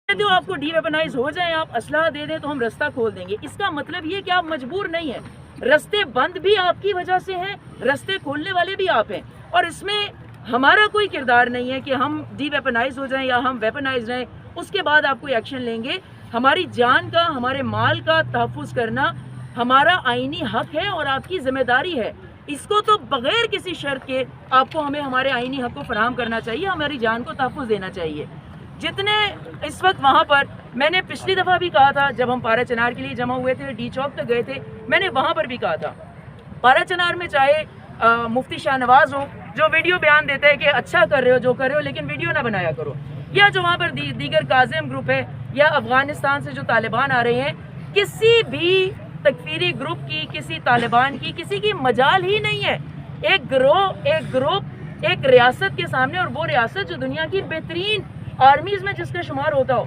کہتے ہو آپ کو ڈی ویپنائز ہو جائیں، آپ اسلحہ دے دیں تو ہم رستہ کھول دیں گے، اس کا مطلب یہ کہ آپ مجبور نہیں ہیں، رستے بند بھی آپ کی وجہ سے ہیں، رستے کھولنے والے بھی آپ ہیں، اور اس میں ہمارا کوئی کردار نہیں ہے کہ ہم ڈی ویپنائز ہو جائیں یا ہم ویپنائز رہیں اس کے بعد آپ کوئی ایکشن لیں گے۔ ہماری جان کا، ہمارے مال کا تحفظ کرنا ہمارا آئینی حق ہے اور آپ کی ذمہ داری ہے، اس کو تو بغیر کسی شرط کے آپ کو ہمیں ہمارے آئینی حق کو فراہم کرنا چاہیے، ہماری جان کو تحفظ دینا چاہیے۔ جتنے اس وقت وہاں پر، میں نے پچھلی دفعہ بھی کہا تھا جب ہم پارا چنار کے لیے جمع ہوئے تھے، ڈی چوک تک گئے تھے، میں نے وہاں پر بھی کہا تھا پارا چنار میں چاہے مفتی شاہ نواز ہو جو ویڈیو بیان دیتا ہے کہ اچھا کر رہے ہو جو کر رہے ہو لیکن ویڈیو نہ بنایا کرو، یا جو وہاں پر دیگر کاظم گروپ ہے یا افغانستان سے جو طالبان آ رہے ہیں، کسی بھی تکفیری گروپ کی، کسی طالبان کی، کسی کی مجال ہی نہیں ہے۔ ایک گروپ ایک ریاست کے سامنے، اور وہ ریاست جو دنیا کی بہترین آرمیز میں جس کا شمار ہوتا ہو،